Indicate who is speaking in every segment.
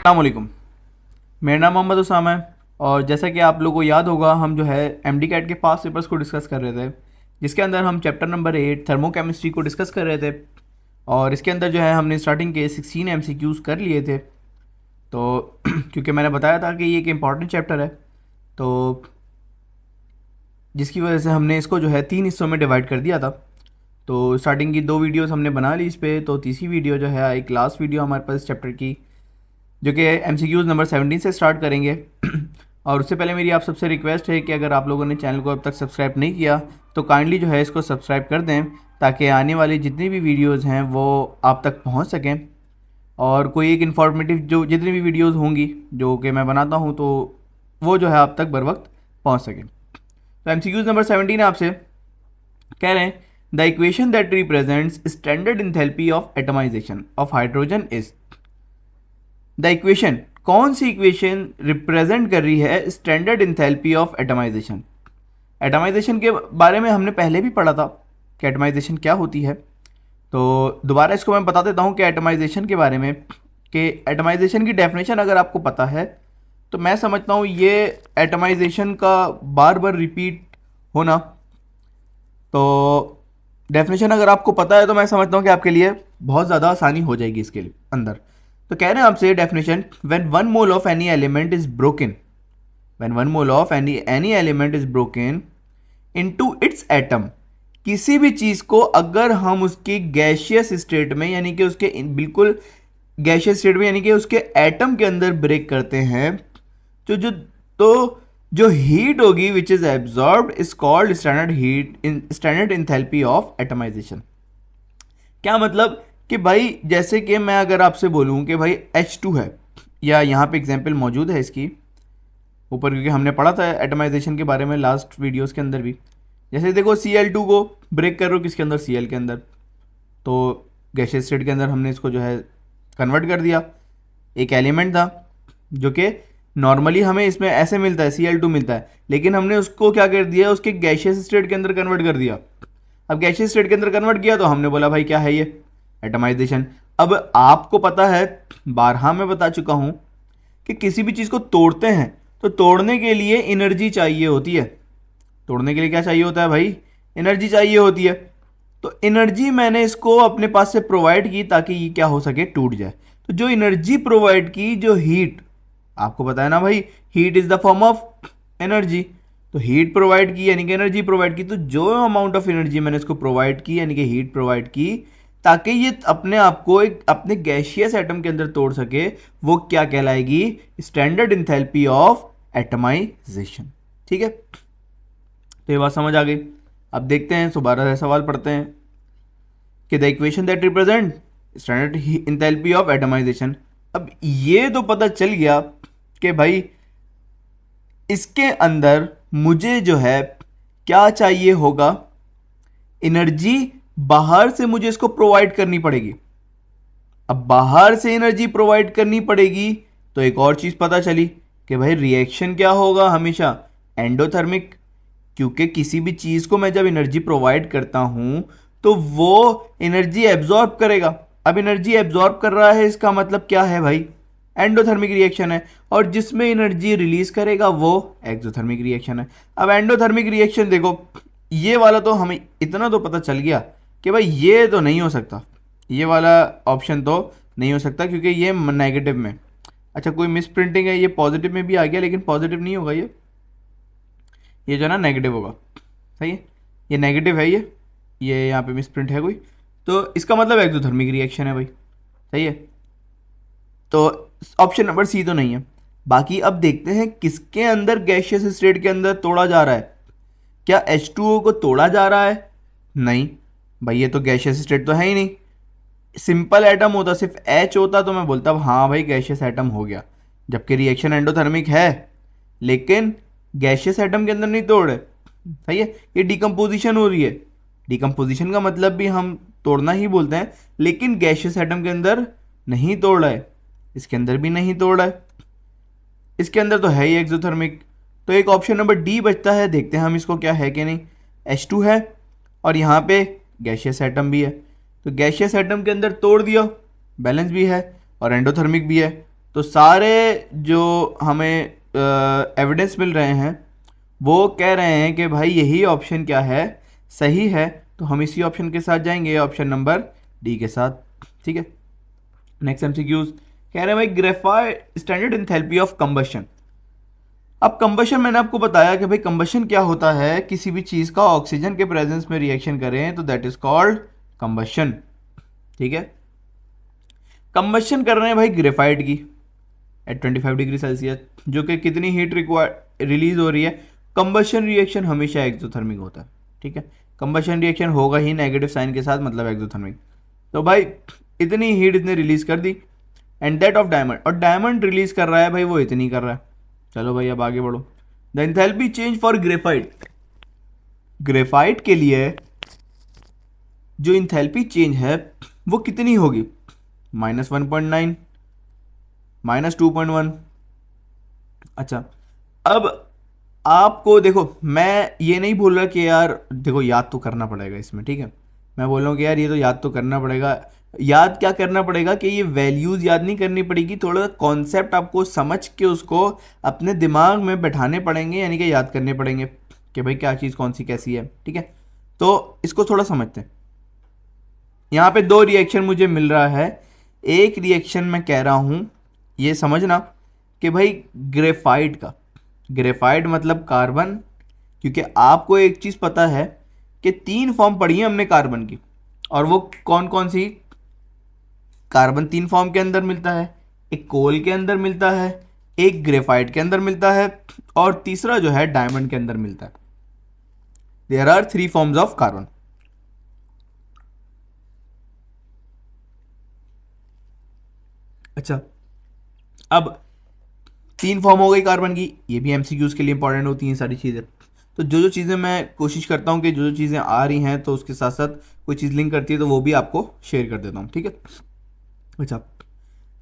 Speaker 1: अस्सलामुअलैकुम। मेरा नाम मोहम्मद उसामा है और जैसा कि आप लोगों को याद होगा हम जो है एमडी कैट के पास पेपर्स को डिस्कस कर रहे थे, जिसके अंदर हम चैप्टर नंबर 8 थर्मोकेमिस्ट्री को डिस्कस कर रहे थे। और इसके अंदर जो है हमने स्टार्टिंग के 16 एमसीक्यूज़ कर लिए थे। तो क्योंकि मैंने बताया था कि ये एक इम्पॉर्टेंट चैप्टर है, तो जिसकी वजह से हमने इसको जो है 3 हिस्सों में डिवाइड कर दिया था। तो स्टार्टिंग की 2 वीडियोस हमने बना ली इस पर, तो तीसरी वीडियो जो है एक लास्ट वीडियो हमारे पास इस चैप्टर की, जो कि एमसीक्यूज़ नंबर 17 से स्टार्ट करेंगे। और उससे पहले मेरी आप सबसे रिक्वेस्ट है कि अगर आप लोगों ने चैनल को अब तक सब्सक्राइब नहीं किया तो काइंडली जो है इसको सब्सक्राइब कर दें, ताकि आने वाली जितनी भी वीडियोज़ हैं वो आप तक पहुंच सकें। और कोई एक इन्फॉर्मेटिव जो जितनी भी वीडियोज़ होंगी जो कि मैं बनाता हूं, तो वो जो है आप तक बर वक्त पहुँच सकें। तो एमसीक्यूज़ नंबर 17 आपसे कह रहे हैं, the equation that represents standard enthalpy of atomization of hydrogen is. The equation, कौन सी इक्वेशन रिप्रेजेंट कर रही है standard enthalpy of atomization. Atomization के बारे में हमने पहले भी पढ़ा था कि एटमाइजेशन क्या होती है, तो दोबारा इसको मैं बता देता हूँ कि एटमाइजेशन के बारे में, कि एटमाइजेशन की डेफिनेशन अगर आपको पता है तो मैं समझता हूँ ये एटमाइजेशन का बार बार रिपीट होना, तो डेफिनेशन अगर आपको पता है तो मैं समझता हूँ कि आपके लिए बहुत ज़्यादा आसानी हो जाएगी इसके अंदर। तो कह रहे हैं आपसे definition, when one mole of any element is broken, when one mole of any element is broken into its atom, किसी भी चीज़ को अगर हम उसके गैशियस स्टेट में, यानी कि उसके बिल्कुल गैशियस स्टेट में, यानी कि उसके एटम के अंदर ब्रेक करते हैं, तो जो हीट होगी which is absorbed is called standard enthalpy of atomization. क्या मतलब कि भाई जैसे कि मैं अगर आपसे बोलूं कि भाई H2 है, या यहाँ पे एग्जांपल मौजूद है इसकी ऊपर, क्योंकि हमने पढ़ा था एटमाइजेशन के बारे में लास्ट वीडियोस के अंदर भी। जैसे देखो Cl2 को ब्रेक कर रहे हो किसके अंदर, Cl के अंदर, तो गैशियस स्टेट के अंदर हमने इसको जो है कन्वर्ट कर दिया। एक एलिमेंट था जो कि नॉर्मली हमें इसमें ऐसे मिलता है, Cl2 मिलता है, लेकिन हमने उसको क्या कर दिया, उसके गैशियस स्टेट के अंदर कन्वर्ट कर दिया। अब गैशियस स्टेट के अंदर कन्वर्ट किया तो हमने बोला भाई क्या है ये, एटमाइजेशन। अब आपको पता है, बारहा मैं बता चुका हूं कि किसी भी चीज़ को तोड़ते हैं तो तोड़ने के लिए एनर्जी चाहिए होती है। तोड़ने के लिए क्या चाहिए होता है भाई, एनर्जी चाहिए होती है। तो एनर्जी मैंने इसको अपने पास से प्रोवाइड की ताकि ये क्या हो सके, टूट जाए। तो जो एनर्जी प्रोवाइड की, जो हीट, आपको पता है ना भाई, heat is the form of energy. तो हीट प्रोवाइड की यानी कि एनर्जी प्रोवाइड की, तो जो अमाउंट ऑफ एनर्जी मैंने इसको प्रोवाइड की यानी कि हीट प्रोवाइड की, ताकि ये अपने आप को एक अपने गैशियस एटम के अंदर तोड़ सके, वो क्या कहलाएगी, स्टैंडर्ड इंथैल्पी ऑफ एटमाइजेशन। ठीक है, तो ये बात समझ आ गई। अब देखते हैं, दोबारा सवाल पढ़ते हैं कि the equation that represent standard enthalpy of atomization. अब ये तो पता चल गया कि भाई इसके अंदर मुझे जो है क्या चाहिए होगा, एनर्जी बाहर से मुझे इसको प्रोवाइड करनी पड़ेगी। अब बाहर से एनर्जी प्रोवाइड करनी पड़ेगी तो एक और चीज पता चली कि भाई रिएक्शन क्या होगा, हमेशा एंडोथर्मिक, क्योंकि किसी भी चीज को मैं जब एनर्जी प्रोवाइड करता हूं तो वो एनर्जी एब्जॉर्ब करेगा। अब एनर्जी एब्जॉर्ब कर रहा है, इसका मतलब क्या है भाई, एंडोथर्मिक रिएक्शन है। और जिसमें एनर्जी रिलीज करेगा वो एक्सोथर्मिक रिएक्शन है। अब एंडोथर्मिक रिएक्शन देखो, ये वाला तो हमें इतना तो पता चल गया कि भाई ये तो नहीं हो सकता, ये वाला ऑप्शन तो नहीं हो सकता क्योंकि ये नेगेटिव में, अच्छा कोई मिस प्रिंटिंग है, ये पॉजिटिव में भी आ गया लेकिन पॉजिटिव नहीं होगा, ये जो है ना नेगेटिव होगा। सही है, ये नेगेटिव है, ये यहाँ पे मिस प्रिंट है कोई, तो इसका मतलब एक्सोथर्मिक रिएक्शन है भाई। सही है, तो ऑप्शन नंबर सी तो नहीं है। बाकी अब देखते हैं किसके अंदर गैशियस स्टेट के अंदर तोड़ा जा रहा है। क्या H2O को तोड़ा जा रहा है, नहीं भाई, ये तो गैशियस स्टेट तो है ही नहीं। सिंपल एटम होता, सिर्फ H होता तो मैं बोलता हाँ भाई गैशियस एटम हो गया, जबकि रिएक्शन एंडोथर्मिक है लेकिन गैशियस एटम के अंदर नहीं तोड़ रहे। सही है, ये डिकम्पोजिशन हो रही है। डिकम्पोजिशन का मतलब भी हम तोड़ना ही बोलते हैं, लेकिन गैशियस एटम के अंदर नहीं तोड़ रहा है, इसके अंदर भी नहीं तोड़ रहा है, इसके अंदर तो है ही एक्सोथर्मिक। तो एक ऑप्शन नंबर डी बचता है, देखते हैं हम इसको क्या है कि नहीं। H2 है और यहाँ पे गैशियस एटम भी है, तो गैशियस एटम के अंदर तोड़ दिया, बैलेंस भी है और एंडोथर्मिक भी है, तो सारे जो हमें एविडेंस मिल रहे हैं वो कह रहे हैं कि भाई यही ऑप्शन क्या है, सही है। तो हम इसी ऑप्शन के साथ जाएंगे, ऑप्शन नंबर डी के साथ। ठीक है, नेक्स्ट एमसीक्यूज कह रहे हैं भाई graphite standard enthalpy of combustion. अब कंबशन मैंने आपको बताया कि भाई कंबशन क्या होता है, किसी भी चीज का ऑक्सीजन के प्रेजेंस में रिएक्शन करें तो दैट इज कॉल्ड कंबशन। ठीक है, कंबशन कर रहे हैं भाई ग्रेफाइट की एट 25 डिग्री सेल्सियस, जो कि कितनी हीट रिक्वायर रिलीज हो रही है। कंबशन रिएक्शन हमेशा एक्सोथर्मिक होता है। ठीक है, कंबशन रिएक्शन होगा ही नेगेटिव साइन के साथ, मतलब एक्सोथर्मिक। तो भाई इतनी हीट इसने रिलीज कर दी, एंड दैट ऑफ डायमंड, और डायमंड रिलीज कर रहा है भाई वो इतनी कर रहा है। चलो भाई अब आगे बढ़ो। The enthalpy change for graphite, graphite के लिए जो इंथैल्पी चेंज है वो कितनी होगी, -1.9, -2.1। अच्छा, अब आपको देखो, मैं ये नहीं बोल रहा कि यार देखो याद तो करना पड़ेगा इसमें। ठीक है, मैं बोल रहा हूँ कि यार ये तो याद तो करना पड़ेगा। याद क्या करना पड़ेगा कि ये वैल्यूज़ याद नहीं करनी पड़ेगी, थोड़ा कॉन्सेप्ट आपको समझ के उसको अपने दिमाग में बैठाने पड़ेंगे, यानी कि याद करने पड़ेंगे कि भाई क्या चीज़ कौन सी कैसी है। ठीक है, तो इसको थोड़ा समझते हैं। यहाँ पे दो रिएक्शन मुझे मिल रहा है। एक रिएक्शन मैं कह रहा हूँ, ये समझना कि भाई ग्रेफाइट का, ग्रेफाइट मतलब कार्बन, क्योंकि आपको एक चीज़ पता है कि 3 फॉर्म पढ़ी है हमने कार्बन की, और वो कौन कौन सी। कार्बन 3 फॉर्म के अंदर मिलता है, एक कोल के अंदर मिलता है, एक ग्रेफाइट के अंदर मिलता है, और तीसरा जो है डायमंड के अंदर मिलता है। There are 3 forms of carbon. अच्छा, अब 3 फॉर्म हो गई कार्बन की, ये भी एमसीक्यूज के लिए इंपॉर्टेंट होती हैं सारी चीज़ें। तो जो चीज़ें मैं कोशिश करता हूँ कि जो चीज़ें आ रही हैं तो उसके साथ साथ कोई चीज़ लिंक करती है तो वो भी आपको शेयर कर देता हूँ। ठीक है, अच्छा,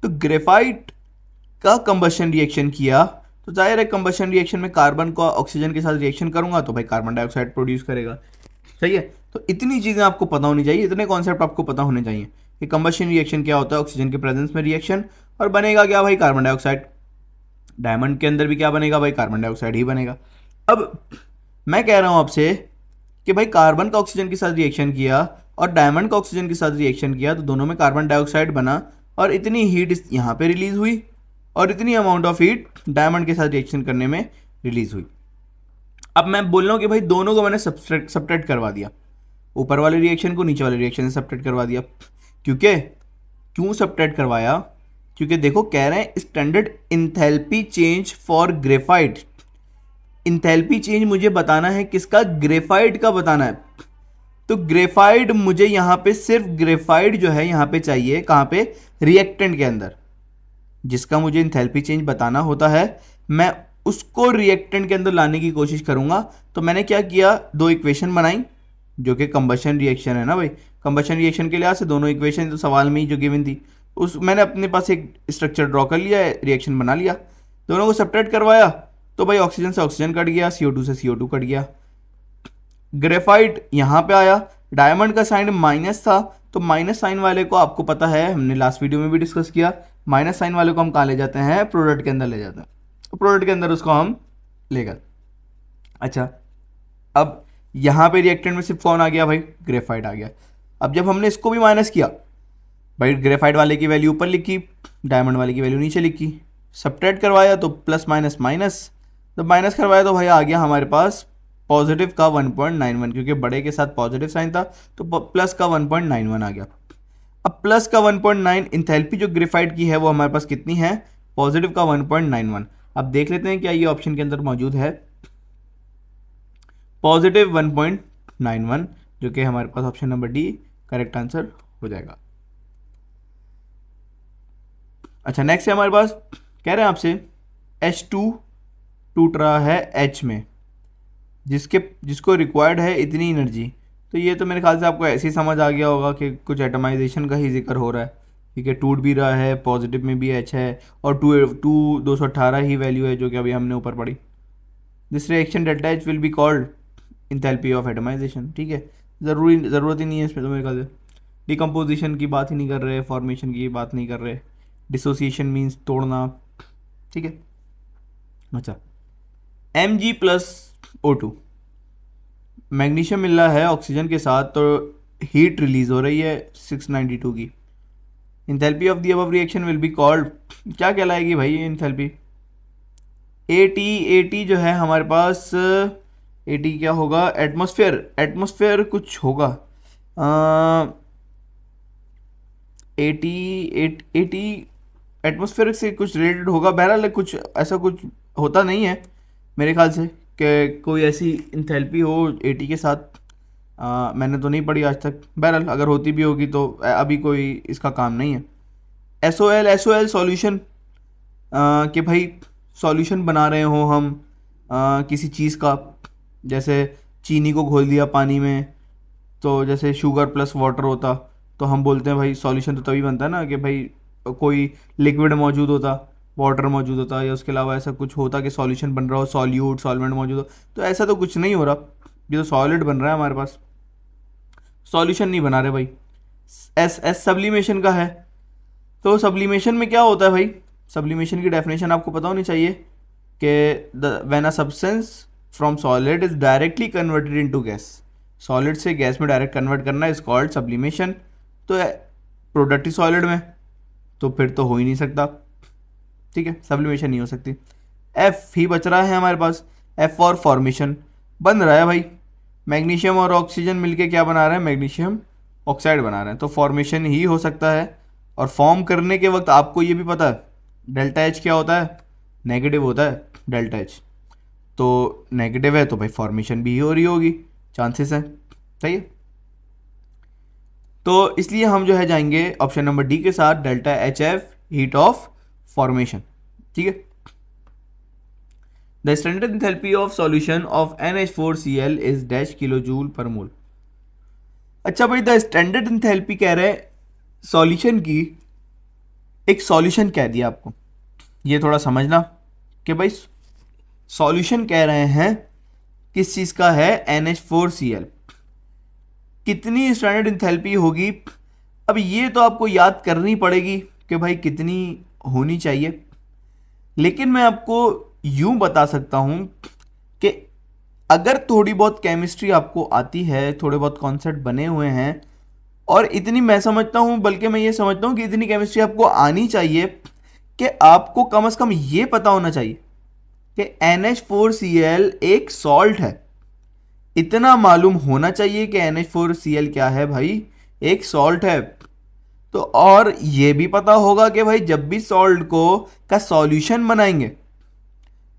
Speaker 1: तो ग्रेफाइट का कंबशन रिएक्शन किया तो जाहिर है कंबशन रिएक्शन में कार्बन को ऑक्सीजन के साथ रिएक्शन करूंगा तो भाई कार्बन डाइऑक्साइड प्रोड्यूस करेगा। सही है, तो इतनी चीज़ें आपको पता होनी चाहिए, इतने कॉन्सेप्ट आपको पता होने चाहिए कि कंबशन रिएक्शन क्या होता है, ऑक्सीजन के प्रेजेंस में रिएक्शन, और बनेगा क्या भाई कार्बन डाइऑक्साइड। डायमंड के अंदर भी क्या बनेगा भाई, कार्बन डाइऑक्साइड ही बनेगा। अब मैं कह रहा हूं आपसे कि भाई कार्बन का ऑक्सीजन के साथ रिएक्शन किया और डायमंड का ऑक्सीजन के साथ रिएक्शन किया तो दोनों में कार्बन डाइऑक्साइड बना, और इतनी हीट यहाँ पे रिलीज हुई और इतनी अमाउंट ऑफ हीट डायमंड के साथ रिएक्शन करने में रिलीज हुई। अब मैं बोल रहा हूँ कि भाई दोनों को मैंने सब्ट्रैक्ट करवा दिया, ऊपर वाले रिएक्शन को नीचे वाले रिएक्शन से सब्ट्रैक्ट करवा दिया। क्योंकि क्यों सब्ट्रैक्ट करवाया, क्योंकि देखो कह रहे हैं standard enthalpy change for graphite. Enthalpy change मुझे बताना है किसका, ग्रेफाइट का बताना है। तो ग्रेफाइट मुझे यहां पे सिर्फ ग्रेफाइट जो है यहां पे चाहिए, कहां पे, रिएक्टेंट के अंदर, जिसका मुझे इंथैल्पी चेंज बताना होता है मैं उसको रिएक्टेंट के अंदर लाने की कोशिश करूंगा। तो मैंने क्या किया, 2 इक्वेशन बनाई जो कि कंबशन रिएक्शन है ना भाई। कंबशन रिएक्शन के लिहाज से दोनों इक्वेशन तो सवाल में ही जो गिवन थी उस मैंने अपने पास एक स्ट्रक्चर ड्रॉ कर लिया, रिएक्शन बना लिया, दोनों को सेपरेट करवाया तो भाई ऑक्सीजन से ऑक्सीजन कट गया, CO2 से CO2 कट गया। ग्रेफाइट यहां पे आया, डायमंड का साइन माइनस था, तो माइनस साइन वाले को आपको पता है, हमने लास्ट वीडियो में भी डिस्कस किया, माइनस साइन वाले को हम कहाँ ले जाते हैं, प्रोडक्ट के अंदर ले जाते हैं, तो प्रोडक्ट के अंदर उसको हम ले गए। अच्छा, अब यहां पे रिएक्टेंट में सिर्फ कौन आ गया भाई, ग्रेफाइट आ गया। अब जब हमने इसको भी माइनस किया, भाई ग्रेफाइट वाले की वैल्यू ऊपर लिखी, डायमंड वाले की वैल्यू नीचे लिखी, सब्ट्रैक्ट करवाया तो प्लस माइनस माइनस, जब माइनस करवाया तो भाई आ गया हमारे पास पॉजिटिव का 1.91, क्योंकि बड़े के साथ पॉजिटिव साइन था तो प्लस का 1.91 आ गया। अब प्लस का 1.9, इंथैल्पी जो ग्रेफाइट की है वो हमारे पास कितनी है, पॉजिटिव का 1.91। अब देख लेते हैं क्या ये ऑप्शन के अंदर मौजूद है, पॉजिटिव 1.91, जो कि हमारे पास option number D correct answer हो जाएगा। अच्छा, नेक्स्ट है हमारे पास, कह रहे हैं आपसे H2 टूट रहा है H में, जिसको रिक्वायर्ड है इतनी एनर्जी। तो ये तो मेरे ख्याल से आपको ऐसे ही समझ आ गया होगा कि कुछ एटमाइजेशन का ही जिक्र हो रहा है। ठीक है, टूट भी रहा है, पॉजिटिव में भी H है, और 218 ही वैल्यू है जो कि अभी हमने ऊपर पढ़ी। This reaction delta H will be called enthalpy of atomization. ठीक है, ज़रूरत ही नहीं है इसमें, तो मेरे ख्याल से डिकम्पोजिशन की बात ही नहीं कर रहे, फॉर्मेशन की बात नहीं कर रहे, डिसोसिएशन मीन्स तोड़ना, ठीक है। अच्छा, Mg+O2, मैग्नीशियम मिल रहा है ऑक्सीजन के साथ, तो हीट रिलीज हो रही है 692 की। Enthalpy of the above reaction will be called, क्या कहलाएगी भाई ये इंथैल्पी? एटी जो है हमारे पास, एटी क्या होगा? एटमॉस्फेयर कुछ होगा, एटी एटी एटमॉस्फेयर से कुछ रिलेटेड होगा, बहरहाल कुछ ऐसा कुछ होता नहीं है मेरे ख्याल से कि कोई ऐसी इंथैल्पी हो एटी के साथ। मैंने तो नहीं पढ़ी आज तक, बहरहाल अगर होती भी होगी तो अभी कोई इसका काम नहीं है। एसओएल सॉल्यूशन, कि भाई सॉल्यूशन बना रहे हो हम किसी चीज़ का, जैसे चीनी को घोल दिया पानी में, तो जैसे शुगर प्लस वाटर होता, तो हम बोलते हैं भाई सॉल्यूशन तो तभी बनता है ना कि भाई कोई लिक्विड मौजूद होता, वाटर मौजूद होता, या उसके अलावा ऐसा कुछ होता कि सॉल्यूशन बन रहा हो, सॉल्यूट सॉल्वेंट मौजूद हो। तो ऐसा तो कुछ नहीं हो रहा, ये तो सॉलिड बन रहा है हमारे पास, सॉल्यूशन नहीं बना रहे भाई। एस सब्लिमेशन का है, तो सब्लिमेशन में क्या होता है भाई? सब्लिमेशन की डेफिनेशन आपको पता होनी चाहिए कि when a substance from solid is directly converted into gas, solid से गैस में डायरेक्ट कन्वर्ट करना इज कॉल्ड सब्लिमेशन। तो प्रोडक्ट ही सॉलिड में, तो फिर तो हो ही नहीं सकता, ठीक है, सब्लिमेशन नहीं हो सकती। एफ ही बच रहा है हमारे पास, एफ फॉर फॉर्मेशन बन रहा है भाई, मैग्नीशियम और ऑक्सीजन मिलके क्या बना रहे हैं? मैग्नीशियम ऑक्साइड बना रहे हैं, तो फॉर्मेशन ही हो सकता है। और फॉर्म करने के वक्त आपको ये भी पता है डेल्टा एच क्या होता है? नेगेटिव होता है डेल्टा एच, तो नेगेटिव है तो भाई फॉर्मेशन भी हो रही होगी, चांसेस हैं, सही है। तो इसलिए हम जो है जाएंगे ऑप्शन नंबर डी के साथ, delta H F, heat of formation, ठीक है। The standard enthalpy of solution of NH4Cl is dash kilo joule per mole. अच्छा भाई, द स्टैंडर्ड एंथैल्पी कह रहे हैं सॉल्यूशन की, एक सॉल्यूशन कह दिया आपको, ये थोड़ा समझना कि भाई सॉल्यूशन कह रहे हैं किस चीज़ का है? NH4Cl, कितनी स्टैंडर्ड एंथैल्पी होगी? अब ये तो आपको याद करनी पड़ेगी कि भाई कितनी होनी चाहिए, लेकिन मैं आपको यूं बता सकता हूं कि अगर थोड़ी बहुत केमिस्ट्री आपको आती है, थोड़े बहुत कॉन्सेप्ट बने हुए हैं, और इतनी मैं समझता हूं, बल्कि मैं ये समझता हूं कि इतनी केमिस्ट्री आपको आनी चाहिए कि आपको कम से कम ये पता होना चाहिए कि NH4Cl एक सॉल्ट है। इतना मालूम होना चाहिए कि NH4Cl क्या है भाई? एक सॉल्ट है। तो और ये भी पता होगा कि भाई जब भी सॉल्ट को का सॉल्यूशन बनाएंगे,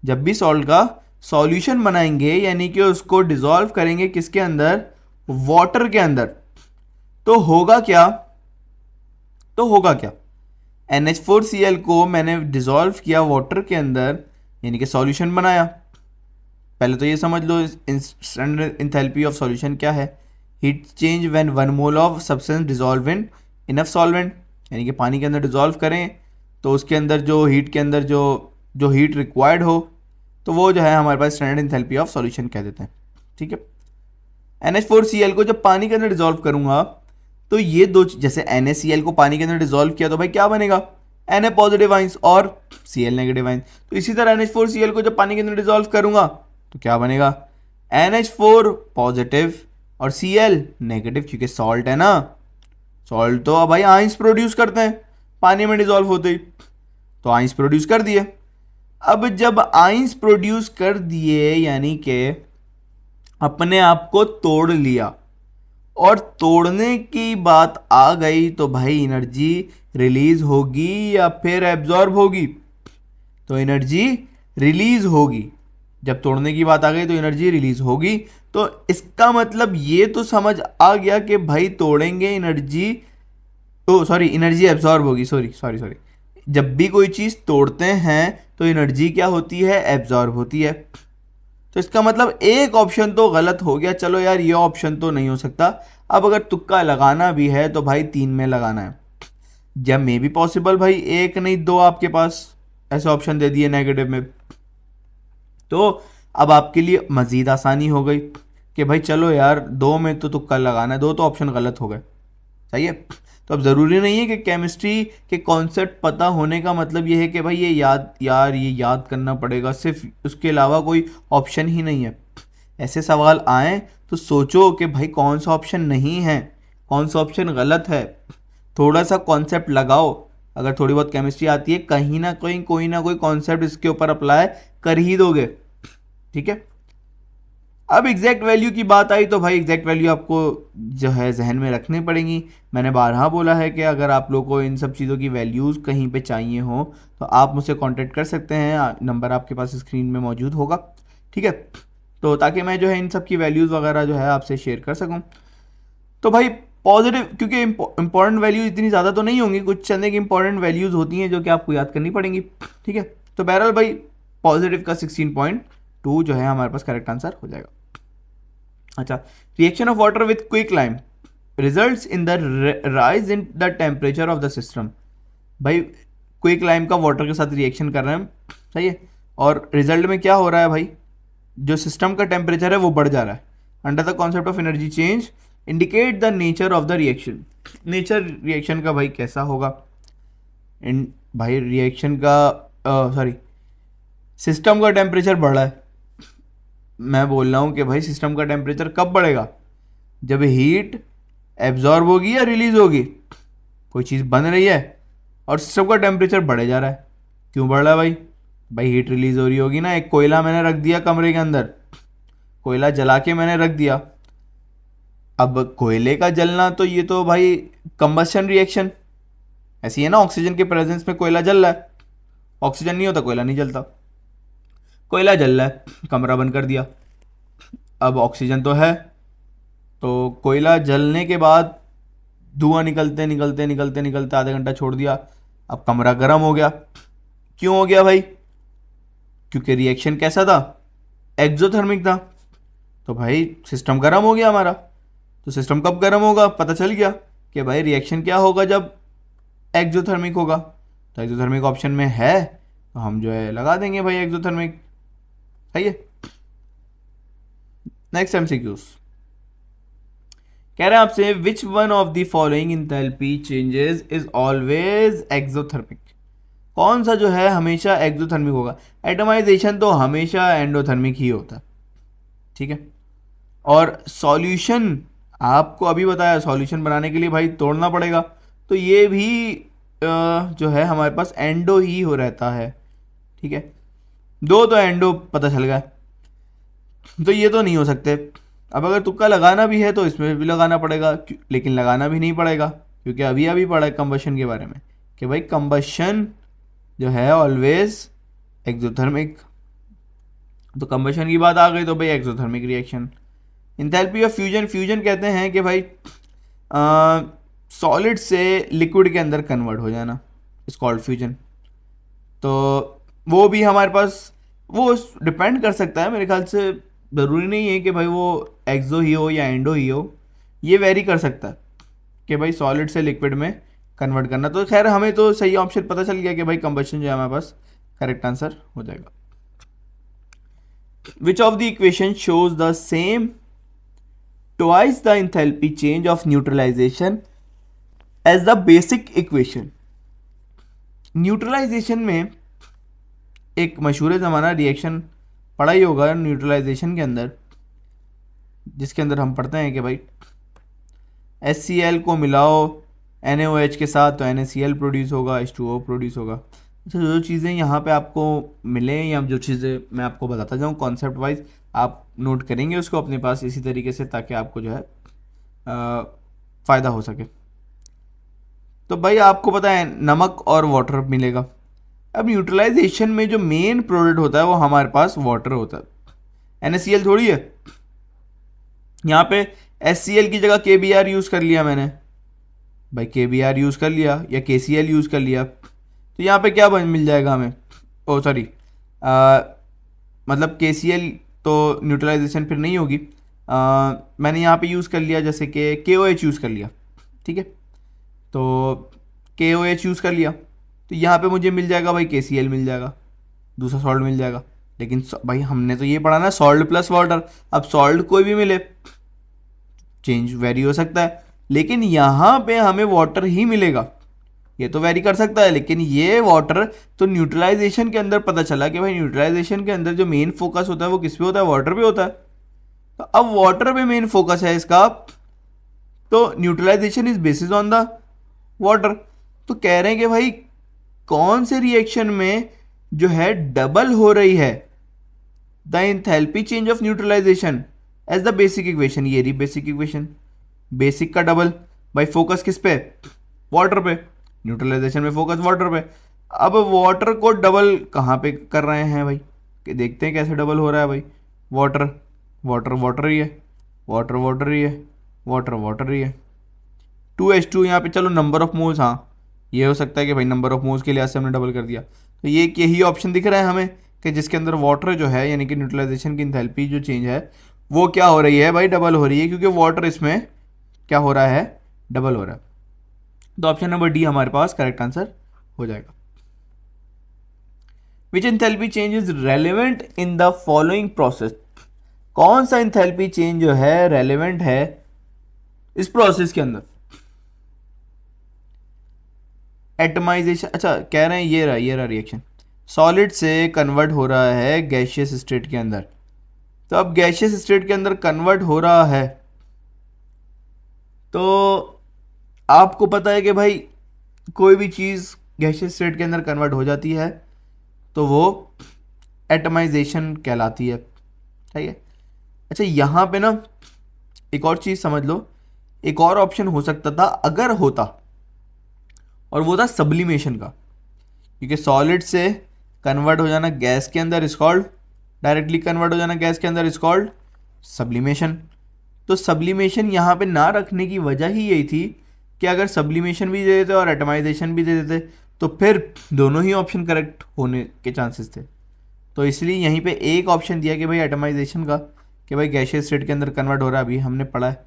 Speaker 1: जब भी सॉल्ट का सॉल्यूशन बनाएंगे यानी कि उसको डिसॉल्व करेंगे किसके अंदर? वाटर के अंदर, तो होगा क्या? NH4Cl को मैंने डिसॉल्व किया वाटर के अंदर, यानी कि सॉल्यूशन बनाया। पहले तो ये समझ लो स्टैंडर्ड एंथैल्पी ऑफ सॉल्यूशन क्या है? Heat change when 1 mole of substance dissolve in enough solvent, यानी कि पानी के अंदर डिसॉल्व करें तो उसके अंदर जो हीट के अंदर जो हीट रिक्वायर्ड हो, तो वो जो है हमारे पास स्टैंडर्ड एंथैल्पी ऑफ सॉल्यूशन कह देते हैं, ठीक है। NH4Cl को जब पानी के अंदर डिसॉल्व करूंगा तो ये दो, जैसे NaCl को पानी के अंदर डिसॉल्व किया तो भाई क्या बनेगा? Na पॉजिटिव आइंस और Cl नेगेटिव आइंस। तो इसी तरह NH4Cl को जब पानी के अंदर डिसॉल्व करूंगा तो क्या बनेगा? NH4 पॉजिटिव और Cl नेगेटिव, क्योंकि सॉल्ट है ना, सॉल्ट तो भाई आइंस प्रोड्यूस करते हैं पानी में डिसॉल्व होते ही, तो आइंस प्रोड्यूस कर दिए। अब जब आइंस प्रोड्यूस कर दिए यानी कि अपने आप को तोड़ लिया, और तोड़ने की बात आ गई तो भाई एनर्जी रिलीज होगी या फिर एब्जॉर्ब होगी? तो एनर्जी रिलीज होगी। जब तोड़ने की बात आ गई तो एनर्जी रिलीज होगी, तो इसका मतलब ये तो समझ आ गया कि भाई तोड़ेंगे एनर्जी, तो सॉरी एनर्जी एब्जॉर्ब होगी, सॉरी जब भी कोई चीज़ तोड़ते हैं तो एनर्जी क्या होती है? एब्जॉर्ब होती है। तो इसका मतलब एक ऑप्शन तो गलत हो गया, चलो यार ये ऑप्शन तो नहीं हो सकता। अब अगर तुक्का लगाना भी है तो भाई 3 में लगाना है, जब मे बी पॉसिबल भाई 1 नहीं 2 आपके पास ऐसे ऑप्शन दे दिए नेगेटिव में, तो अब आपके लिए मजीद आसानी हो गई कि भाई चलो यार 2 में तो तुक्का लगाना है, 2 तो ऑप्शन गलत हो गए, सही है। तो अब ज़रूरी नहीं है कि केमिस्ट्री के कॉन्सेप्ट पता होने का मतलब ये है कि भाई ये याद करना पड़ेगा, सिर्फ उसके अलावा कोई ऑप्शन ही नहीं है। ऐसे सवाल आए तो सोचो कि भाई कौन सा ऑप्शन नहीं है, कौन सा ऑप्शन गलत है, थोड़ा सा कॉन्सेप्ट लगाओ। अगर थोड़ी बहुत केमिस्ट्री आती है, कहीं ना कहीं कोई ना कोई कॉन्सेप्ट इसके ऊपर अप्लाई कर ही दोगे। ठीक है। अब एग्जैक्ट वैल्यू की बात आई तो भाई एग्जैक्ट वैल्यू आपको जो है जहन में रखनी पड़ेगी। मैंने बारहा बोला है कि अगर आप लोग को इन सब चीज़ों की वैल्यूज़ कहीं पे चाहिए हो तो आप मुझसे कांटेक्ट कर सकते हैं, नंबर आपके पास स्क्रीन में मौजूद होगा। ठीक है। तो ताकि मैं जो है इन सब की वैल्यूज़ वगैरह जो है आपसे शेयर कर सकूँ। तो भाई पॉजिटिव, क्योंकि इंपॉर्टेंट वैल्यूज इतनी ज़्यादा तो नहीं होंगी, कुछ चंद एक इंपॉर्टेंट वैल्यूज़ होती हैं जो कि आपको याद करनी पड़ेंगी। ठीक है। तो बहरहाल भाई पॉजिटिव का 16.2 जो है हमारे पास करेक्ट आंसर हो जाएगा। अच्छा, reaction of water with quick lime results in the rise in the temperature of the system. भाई क्विक लाइम का वाटर के साथ रिएक्शन कर रहे हैं, सही है, और रिजल्ट में क्या हो रहा है भाई, जो सिस्टम का टेम्परेचर है वो बढ़ जा रहा है। Under the concept of energy change indicate the nature of the reaction. Nature reaction का भाई कैसा होगा, भाई रिएक्शन का सॉरी सिस्टम का टेम्परेचर बढ़ रहा है। मैं बोल रहा हूँ कि भाई सिस्टम का टेम्परेचर कब बढ़ेगा, जब हीट एब्जॉर्ब होगी या रिलीज होगी। कोई चीज़ बन रही है और सिस्टम का टेम्परेचर बढ़े जा रहा है, क्यों बढ़ रहा है भाई, भाई हीट रिलीज हो रही होगी ना। एक कोयला मैंने रख दिया कमरे के अंदर, कोयला जला के मैंने रख दिया, अब कोयले का जलना तो ये तो भाई कंबस्शन रिएक्शन ऐसी है ना, ऑक्सीजन के प्रेजेंस में कोयला जल रहा है, ऑक्सीजन नहीं होता कोयला नहीं जलता। कोयला जल रहा है, कमरा बंद कर दिया, अब ऑक्सीजन तो है, तो कोयला जलने के बाद धुआं निकलते निकलते निकलते निकलते आधा घंटा छोड़ दिया, अब कमरा गर्म हो गया। क्यों हो गया भाई, क्योंकि रिएक्शन कैसा था, एक्सोथर्मिक था। तो भाई सिस्टम गर्म हो गया हमारा। तो सिस्टम कब गर्म होगा, पता चल गया कि भाई रिएक्शन क्या होगा जब एक्सोथर्मिक होगा। तो एक्सोथर्मिक ऑप्शन में है तो हम जो है लगा देंगे भाई एक्सोथर्मिक। सही है। नेक्स्ट एमसीक्यूज कह रहे हैं आपसे, which one of the following enthalpy changes is always exothermic. कौन सा जो है हमेशा एक्सोथर्मिक होगा। एटमाइजेशन तो हमेशा एंडोथर्मिक ही होता है। ठीक है। और सॉल्यूशन आपको अभी बताया, सॉल्यूशन बनाने के लिए भाई तोड़ना पड़ेगा, तो ये भी जो है हमारे पास एंडो ही हो रहता है। ठीक है। दो तो एंडो पता चल गया, तो ये तो नहीं हो सकते। अब अगर तुक्का लगाना भी है तो इसमें भी लगाना पड़ेगा, लेकिन लगाना भी नहीं पड़ेगा क्योंकि अभी अभी पढ़ा है कंबशन के बारे में कि भाई कंबशन जो है ऑलवेज एक्सोथर्मिक। तो कंबशन की बात आ गई तो भाई exothermic reaction. Enthalpy of fusion, fusion कहते हैं कि भाई सॉलिड से लिक्विड के अंदर कन्वर्ट हो जाना, इज कॉल्ड फ्यूजन। तो वो भी हमारे पास वो डिपेंड कर सकता है, मेरे ख्याल से ज़रूरी नहीं है कि भाई वो एक्सो ही हो या एंडो ही हो, ये वेरी कर सकता है कि भाई सॉलिड से लिक्विड में कन्वर्ट करना। तो खैर हमें तो सही ऑप्शन पता चल गया कि भाई कंबशन जो है हमारे पास करेक्ट आंसर हो जाएगा। Which of the equation shows the same twice the enthalpy change of neutralization as the basic equation. Neutralization में एक मशहूर ज़माना रिएक्शन पढ़ा ही होगा न्यूट्रलाइजेशन के अंदर, जिसके अंदर हम पढ़ते हैं कि भाई HCl को मिलाओ NaOH के साथ तो NaCl प्रोड्यूस होगा, H2O प्रोड्यूस होगा। अच्छा, जो चीज़ें यहाँ पे आपको मिले या जो चीज़ें मैं आपको बताता जाऊँ कॉन्सेप्ट वाइज, आप नोट करेंगे उसको अपने पास इसी तरीके से ताकि आपको जो है फ़ायदा हो सके। तो भाई आपको पता है नमक और वाटर मिलेगा। अब न्यूट्रलाइजेशन में जो मेन प्रोडक्ट होता है वो हमारे पास वाटर होता है, NaCl थोड़ी है। यहाँ पे HCl की जगह KBr यूज़ कर लिया मैंने, भाई KBr यूज़ कर लिया या KCl यूज़ कर लिया, तो यहाँ पे क्या मिल जाएगा हमें, ओ सॉरी मतलब KCl तो न्यूट्रलाइजेशन फिर नहीं होगी। मैंने यहाँ पे यूज़ कर लिया जैसे कि KOH यूज़ कर लिया। ठीक है। तो KOH यूज़ कर लिया तो यहाँ पे मुझे मिल जाएगा भाई KCl मिल जाएगा, दूसरा सॉल्ट मिल जाएगा। लेकिन भाई हमने तो ये पढ़ा ना सॉल्ट प्लस वाटर, अब सॉल्ट कोई भी मिले चेंज वेरी हो सकता है। लेकिन यहाँ पे हमें वाटर ही मिलेगा। ये तो वेरी कर सकता है, लेकिन ये वाटर तो न्यूट्रलाइजेशन के अंदर पता चला कि भाई न्यूट्रलाइजेशन के अंदर जो मेन फोकस होता है वो किस पे होता है, वाटर पे होता है। तो अब वाटर पे मेन फोकस है इसका, तो neutralization is basis on the water. तो कह रहे हैं कि भाई कौन से रिएक्शन में जो है डबल हो रही है the enthalpy change of neutralization as the basic equation. ये रही बेसिक इक्वेशन, बेसिक का डबल भाई फोकस किस पे, वाटर पे, न्यूट्रलाइजेशन में फोकस वाटर पे। अब वाटर को डबल कहाँ पे कर रहे हैं भाई, कि देखते हैं कैसे डबल हो रहा है भाई। वाटर वाटर वाटर ही है, वाटर वाटर ही है, वाटर वाटर ही है। 2H2 यहाँ पे, चलो नंबर ऑफ मोल्स, हाँ ये हो सकता है कि भाई नंबर ऑफ मोल्स के लिहाज से हमने डबल कर दिया। तो ये यही ऑप्शन दिख रहा है हमें कि जिसके अंदर वाटर जो है यानी कि न्यूट्रलाइजेशन की इंथैल्पी जो चेंज है वो क्या हो रही है भाई, डबल हो रही है, क्योंकि वाटर इसमें क्या हो रहा है, डबल हो रहा है। तो ऑप्शन नंबर डी हमारे पास करेक्ट आंसर हो जाएगा। Which enthalpy change is relevant in the following process. कौन सा इंथैल्पी चेंज जो है रेलेवेंट है इस प्रोसेस के अंदर। एटमाइजेशन, अच्छा कह रहे हैं ये रहा रिएक्शन, सॉलिड से कन्वर्ट हो रहा है गैशियस स्टेट के अंदर। तो अब गैशियस स्टेट के अंदर कन्वर्ट हो रहा है, तो आपको पता है कि भाई कोई भी चीज़ गैशियस स्टेट के अंदर कन्वर्ट हो जाती है तो वो एटमाइजेशन कहलाती है, ठीक है। अच्छा यहाँ पे ना एक और चीज़ समझ लो, एक और ऑप्शन हो सकता था अगर होता, और वो था सब्लिमेशन का, क्योंकि सॉलिड से कन्वर्ट हो जाना गैस के अंदर इज कॉल्ड, डायरेक्टली कन्वर्ट हो जाना गैस के अंदर इज कॉल्ड सब्लिमेशन। तो सब्लिमेशन यहाँ पे ना रखने की वजह ही यही थी कि अगर सब्लिमेशन भी दे देते और एटमाइजेशन भी दे देते तो फिर दोनों ही ऑप्शन करेक्ट होने के चांसेस थे। तो इसलिए यहीं पे एक ऑप्शन दिया कि भाई एटमाइजेशन का, कि भाई गैशियस स्टेट के अंदर कन्वर्ट हो रहा है, अभी हमने पढ़ा है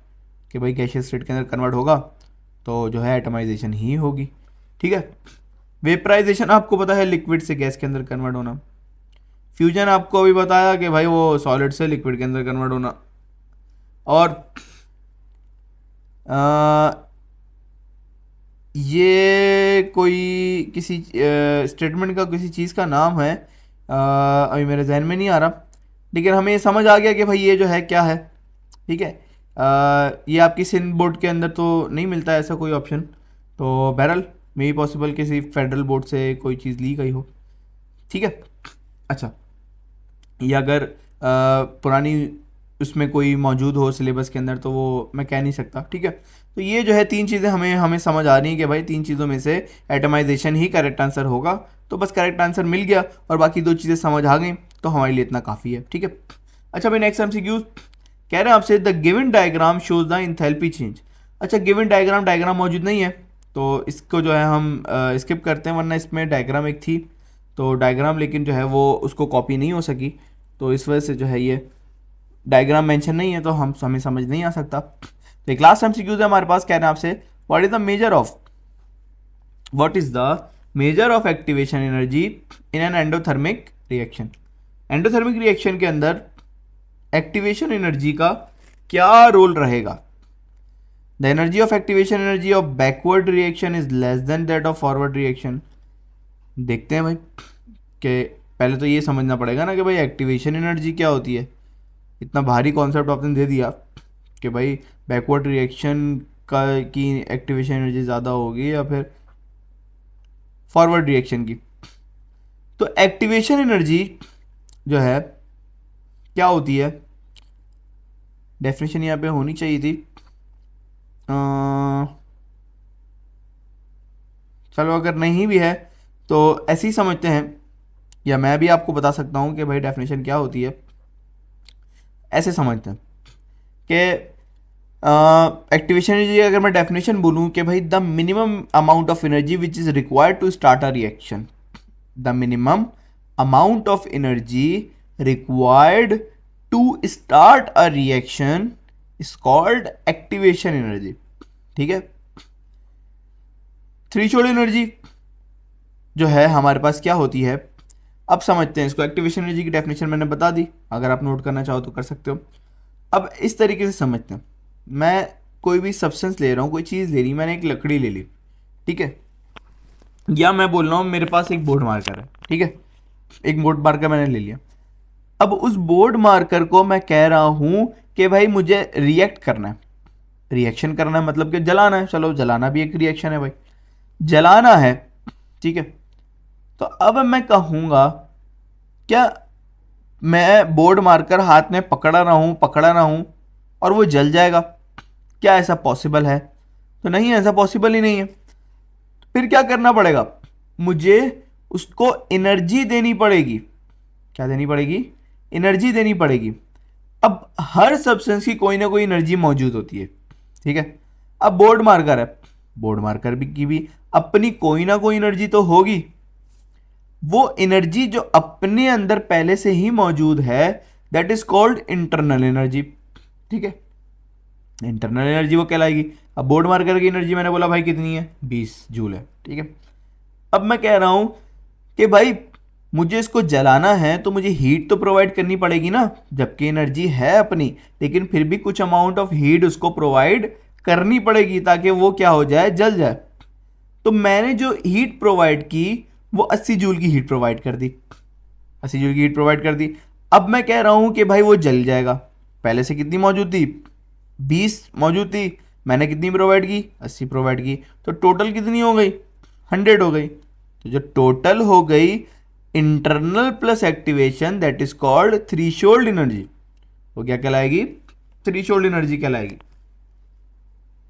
Speaker 1: कि भाई गैशियस स्टेट के अंदर कन्वर्ट होगा तो जो है एटमाइजेशन ही होगी, ठीक है। वेपराइजेशन आपको पता है लिक्विड से गैस के अंदर कन्वर्ट होना। फ्यूजन आपको अभी बताया कि भाई वो सॉलिड से लिक्विड के अंदर कन्वर्ट होना। और ये कोई किसी स्टेटमेंट का किसी चीज़ का नाम है, अभी मेरे जहन में नहीं आ रहा, लेकिन हमें ये समझ आ गया कि भाई ये जो है क्या है, ठीक है। ये आपकी सिंध बोर्ड के अंदर तो नहीं मिलता है ऐसा कोई ऑप्शन, तो बहरहाल मे भी पॉसिबल किसी फेडरल बोर्ड से कोई चीज़ ली गई हो, ठीक है। अच्छा, ये अगर पुरानी उसमें कोई मौजूद हो सिलेबस के अंदर तो वो मैं कह नहीं सकता, ठीक है। तो ये जो है तीन चीज़ें हमें समझ आ रही हैं कि भाई तीन चीज़ों में से एटमाइजेशन ही करेक्ट आंसर होगा। तो बस करेक्ट आंसर मिल गया और बाकी दो चीज़ें समझ आ गई तो हमारे लिए इतना काफ़ी है, ठीक है। अच्छा भाई नेक्स्ट MCQ कह रहे हैं आपसे, the given diagram shows the enthalpy change. अच्छा गिवन डायग्राम मौजूद नहीं है तो इसको जो है हम स्किप करते हैं, वरना इसमें डायग्राम एक थी तो डायग्राम लेकिन जो है वो उसको कॉपी नहीं हो सकी, तो इस वजह से जो है ये डायग्राम मेंशन नहीं है तो हमें समझ नहीं आ सकता। तो एक लास्ट MCQ है हमारे पास, कह रहे हैं आपसे what is the measure of activation energy in an endothermic reaction. Endothermic reaction के अंदर एक्टिवेशन एनर्जी का क्या रोल रहेगा। The energy of activation energy of backward reaction is less then that of forward reaction. देखते हैं भाई कि पहले तो ये समझना पड़ेगा ना कि भाई एक्टिवेशन एनर्जी क्या होती है। इतना भारी कॉन्सेप्ट आपने दे दिया कि भाई बैकवर्ड रिएक्शन का की एक्टिवेशन एनर्जी ज़्यादा होगी या फिर फॉरवर्ड रिएक्शन की। तो एक्टिवेशन एनर्जी जो है क्या होती है, डेफिनेशन यहाँ पे होनी चाहिए थी। चलो अगर नहीं भी है तो ऐसे ही समझते हैं, या मैं भी आपको बता सकता हूँ कि भाई डेफिनेशन क्या होती है। ऐसे समझते हैं कि एक्टिवेशन एनर्जी अगर मैं डेफिनेशन बोलूँ कि भाई the minimum amount of energy which is required to start a reaction, the minimum amount of energy required to start a reaction is called activation energy, ठीक है। थ्रेशोल्ड एनर्जी जो है हमारे पास क्या होती है, अब समझते हैं इसको। एक्टिवेशन एनर्जी की डेफिनेशन मैंने बता दी, अगर आप नोट करना चाहो तो कर सकते हो। अब इस तरीके से समझते हैं, मैं कोई भी सब्सटेंस ले रहा हूँ, कोई चीज़ ले ली, मैंने एक लकड़ी ले ली, ठीक है, या मैं बोल रहा हूँ मेरे पास एक बोर्ड मार्कर है, ठीक है, एक बोर्ड मार्कर मैंने ले लिया। अब उस बोर्ड मार्कर को मैं कह रहा हूं कि भाई मुझे रिएक्ट करना है, रिएक्शन करना है मतलब कि जलाना है, चलो जलाना भी एक रिएक्शन है भाई, जलाना है, ठीक है। तो अब मैं कहूंगा क्या मैं बोर्ड मार्कर हाथ में पकड़ा ना हूं और वो जल जाएगा? क्या ऐसा पॉसिबल है? तो नहीं, ऐसा पॉसिबल ही नहीं है। फिर क्या करना पड़ेगा? मुझे उसको एनर्जी देनी पड़ेगी। क्या देनी पड़ेगी? एनर्जी देनी पड़ेगी। अब हर सब्सटेंस की कोई ना कोई एनर्जी मौजूद होती है, ठीक है। अब बोर्ड मार्कर है, बोर्ड मार्कर भी की भी अपनी कोई ना कोई एनर्जी तो होगी। वो एनर्जी जो अपने अंदर पहले से ही मौजूद है, that is called internal energy, ठीक है। इंटरनल एनर्जी वो कहलाएगी। अब बोर्ड मार्कर की एनर्जी मैंने बोला भाई कितनी है, 20 जूल है, ठीक है। अब मैं कह रहा हूं कि भाई मुझे इसको जलाना है तो मुझे हीट तो प्रोवाइड करनी पड़ेगी ना, जबकि एनर्जी है अपनी, लेकिन फिर भी कुछ अमाउंट ऑफ हीट उसको प्रोवाइड करनी पड़ेगी ताकि वो क्या हो जाए, जल जाए। तो मैंने जो हीट प्रोवाइड की वो 80 जूल की हीट प्रोवाइड कर दी, 80 जूल की हीट प्रोवाइड कर दी। अब मैं कह रहा हूं कि भाई वो जल जाएगा। पहले से कितनी मौजूद थी, 20 मौजूद थी, मैंने कितनी प्रोवाइड की, 80 प्रोवाइड की, तो टोटल कितनी हो गई, 100 हो गई। तो जो टोटल हो गई internal plus activation, that is called threshold energy. वो क्या कहलाएगी, थ्रीशोल्ड एनर्जी कहलाएगी।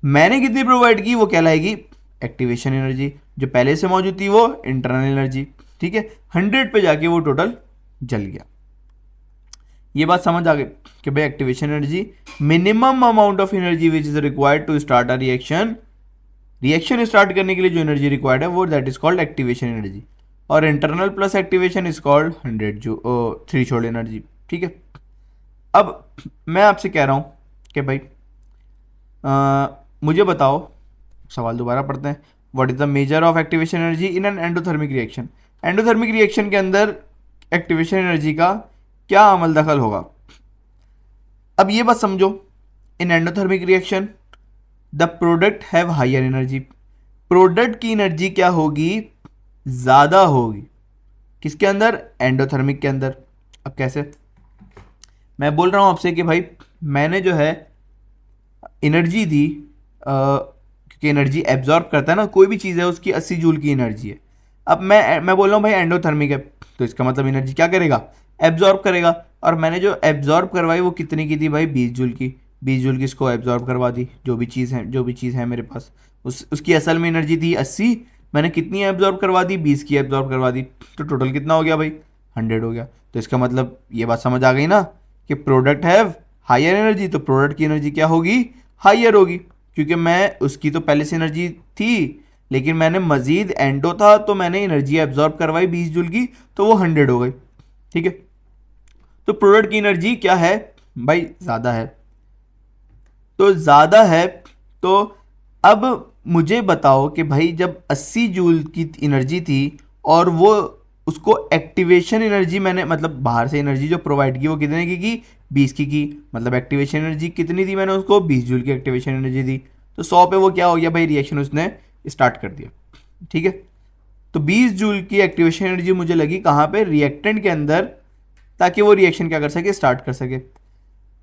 Speaker 1: मैंने कितनी प्रोवाइड की वो कहलाएगी एक्टिवेशन एनर्जी, जो पहले से मौजूद थी वो इंटरनल एनर्जी, ठीक है। 100 पे जाके वो टोटल जल गया। ये बात समझ आ गई कि भाई activation energy minimum amount of energy which is required to start a reaction, reaction start करने के लिए जो एनर्जी रिक्वायर्ड है वो that is called activation energy. और internal plus activation is called 100 जो थ्रीशोल्ड एनर्जी, ठीक है। अब मैं आपसे कह रहा हूं कि भाई मुझे बताओ, सवाल दोबारा पढ़ते हैं, what is the measure of activation energy in an endothermic reaction. Endothermic reaction के अंदर एक्टिवेशन एनर्जी का क्या अमल दखल होगा? अब ये बात समझो, in endothermic reaction the product have higher energy. Product की एनर्जी क्या होगी, ज्यादा होगी। किसके अंदर, एंडोथर्मिक के अंदर। अब कैसे? मैं बोल रहा हूं आपसे कि भाई मैंने जो है एनर्जी दी, क्योंकि एनर्जी एब्जॉर्ब करता है ना, कोई भी चीज़ है उसकी 80 जूल की एनर्जी है। अब मैं बोल रहा हूँ भाई एंडोथर्मिक है, तो इसका मतलब एनर्जी क्या करेगा, एब्जॉर्ब करेगा। और मैंने जो एब्जॉर्ब करवाई वो कितने की थी भाई, 20 जूल की। 20 जूल की इसको एब्जॉर्ब करवा दी, जो भी चीज़ है मेरे पास, उसकी असल में एनर्जी थी 80, मैंने कितनी एब्जॉर्ब करवा दी, 20 की एब्जॉर्ब करवा दी, तो टोटल कितना हो गया भाई, 100 हो गया। तो इसका मतलब ये बात समझ आ गई ना कि प्रोडक्ट हैव हायर एनर्जी, तो प्रोडक्ट की एनर्जी क्या होगी, हायर होगी, क्योंकि मैं उसकी तो पहले से एनर्जी थी, लेकिन मैंने मजीद एंडो था तो मैंने एनर्जी एब्जॉर्ब करवाई 20 जूल की, तो वो 100 हो गई, ठीक है। तो प्रोडक्ट की एनर्जी क्या है भाई, ज्यादा है। तो ज्यादा है, तो अब मुझे बताओ कि भाई जब 80 जूल की एनर्जी थी और वो उसको एक्टिवेशन एनर्जी मैंने मतलब बाहर से एनर्जी जो प्रोवाइड की वो कितने की 20 की, मतलब एक्टिवेशन एनर्जी कितनी दी मैंने उसको, 20 जूल की एक्टिवेशन एनर्जी दी। तो 100 पे वो क्या हो गया भाई, रिएक्शन उसने स्टार्ट कर दिया, ठीक है। तो 20 जूल की एक्टिवेशन एनर्जी मुझे लगी कहाँ पे, रिएक्टेंट के अंदर, ताकि वो रिएक्शन क्या कर सके, स्टार्ट कर सके।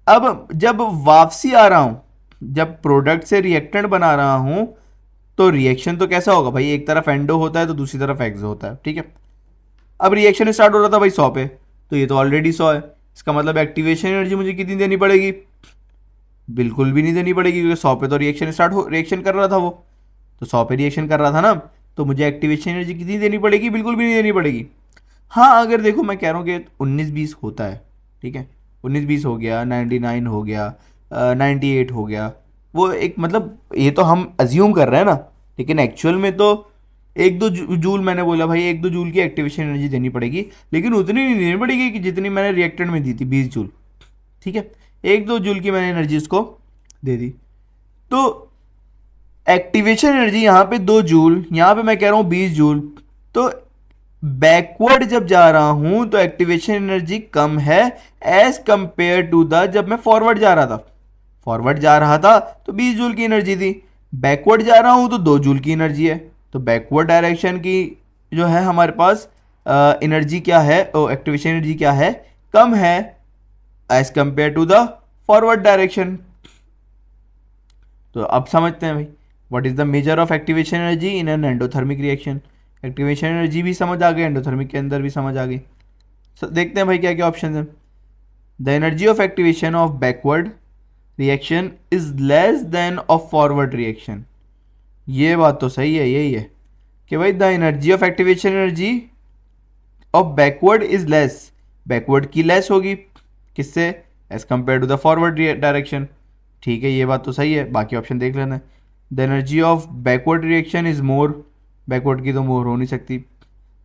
Speaker 1: अब जब वापसी आ रहा हूं, जब प्रोडक्ट से रिएक्टेंट बना रहा हूं, तो रिएक्शन तो कैसा होगा भाई, एक तरफ एंडो होता है तो दूसरी तरफ एक्सो होता है, ठीक है। अब रिएक्शन स्टार्ट हो रहा था भाई 100 पे, तो ये तो ऑलरेडी 100 है, इसका मतलब एक्टिवेशन एनर्जी मुझे कितनी देनी पड़ेगी, बिल्कुल भी नहीं देनी पड़ेगी, क्योंकि 100 पे तो रिएक्शन कर रहा था वो, तो 100 पे रिएक्शन कर रहा था ना, तो मुझे एक्टिवेशन एनर्जी कितनी देनी पड़ेगी, बिल्कुल भी नहीं देनी पड़ेगी। हाँ अगर देखो मैं कह रहा हूँ कि 19-20 होता है, ठीक है, 19-20 हो गया, 99 हो गया, 98 हो गया, वो एक मतलब ये तो हम अज्यूम कर रहे हैं ना, लेकिन एक्चुअल में तो 1-2 जूल मैंने बोला भाई, 1-2 जूल की एक्टिवेशन एनर्जी देनी पड़ेगी, लेकिन उतनी नहीं देनी पड़ेगी कि जितनी मैंने रिएक्टेंट में दी थी, 20 जूल, ठीक है। 1-2 जूल की मैंने एनर्जी उसको दे दी, तो एक्टिवेशन एनर्जी यहाँ पे 2 जूल, यहाँ पे मैं कह रहा हूँ 20 जूल। तो बैकवर्ड जब जा रहा हूं तो एक्टिवेशन एनर्जी कम है एज कंपेयर टू द जब मैं फॉरवर्ड जा रहा था। फॉरवर्ड जा रहा था तो 20 जूल की एनर्जी थी, बैकवर्ड जा रहा हूँ तो 2 जूल की एनर्जी है। तो बैकवर्ड डायरेक्शन की जो है हमारे पास एनर्जी क्या है, एक्टिवेशन एनर्जी क्या है, कम है as compare to the forward direction. तो अब समझते हैं भाई what is the measure of activation energy in an endothermic reaction. Activation energy भी समझ आ गई, एंडोथर्मिक के अंदर भी समझ आ गई। देखते हैं भाई क्या क्या ऑप्शन है। The energy of activation of backward reaction is less than of forward reaction. ये बात तो सही है, यही है कि भाई the energy of activation energy of backward is less, backward की लेस होगी किससे, as compare to the forward direction. ठीक है, ये बात तो सही है, बाकी ऑप्शन देख लेना। The energy of backward reaction is more, backward की तो मोर हो नहीं सकती।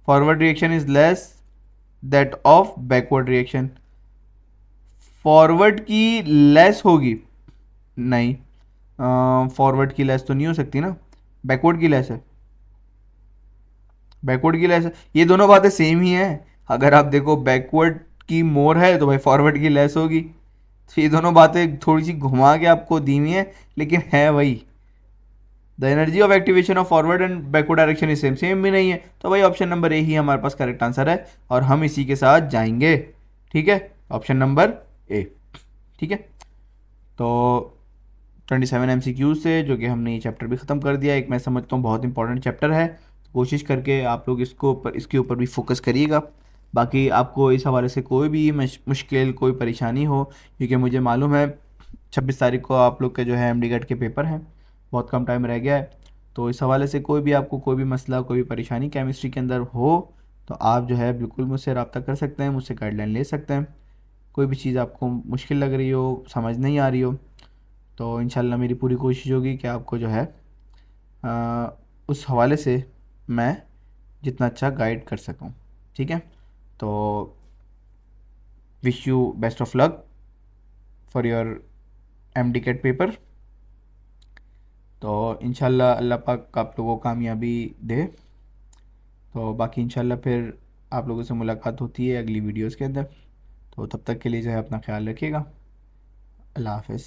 Speaker 1: Forward reaction is less that of backward reaction, forward की लेस होगी नहीं, फॉरवर्ड की लेस तो नहीं हो सकती ना, बैकवर्ड की लेस है, बैकवर्ड की लेस है। ये दोनों बातें सेम ही हैं। अगर आप देखो बैकवर्ड की मोर है तो भाई फॉरवर्ड की लेस होगी। तो ये दोनों बातें थोड़ी सी घुमा के आपको दी हुई हैं, लेकिन है वही। The energy of activation of forward and backward direction is same, same भी नहीं है। तो भाई ऑप्शन नंबर ए ही हमारे पास करेक्ट आंसर है और हम इसी के साथ जाएंगे। ठीक है, ऑप्शन नंबर ए। ठीक है, तो 27 MCQ से जो कि हमने ये चैप्टर भी ख़त्म कर दिया। एक मैं समझता हूँ बहुत इंपॉर्टेंट चैप्टर है, तो कोशिश करके आप लोग इसके ऊपर भी फोकस करिएगा। बाकी आपको इस हवाले से कोई भी मुश्किल कोई परेशानी हो, क्योंकि मुझे मालूम है 26 तारीख को आप लोग के जो है MD के पेपर हैं, बहुत कम टाइम रह गया है। तो इस हवाले से कोई भी आपको कोई भी मसला कोई भी परेशानी केमिस्ट्री के अंदर हो तो आप जो है बिल्कुल मुझसे रब्ता कर सकते हैं, मुझसे गाइडलाइन ले सकते हैं। कोई भी चीज़ आपको मुश्किल लग रही हो, समझ नहीं आ रही हो, तो इंशाल्लाह मेरी पूरी कोशिश होगी कि आपको जो है उस हवाले से मैं जितना अच्छा गाइड कर सकूं। ठीक है, तो wish you best of luck for your MD paper. तो इंशाल्लाह अल्लाह पाक आप लोगों को कामयाबी दे। तो बाकी इंशाल्लाह फिर आप लोगों से मुलाकात होती है अगली वीडियोस के अंदर। तो तब तक के लिए जो है अपना ख्याल रखिएगा। अल्लाह हाफिज़।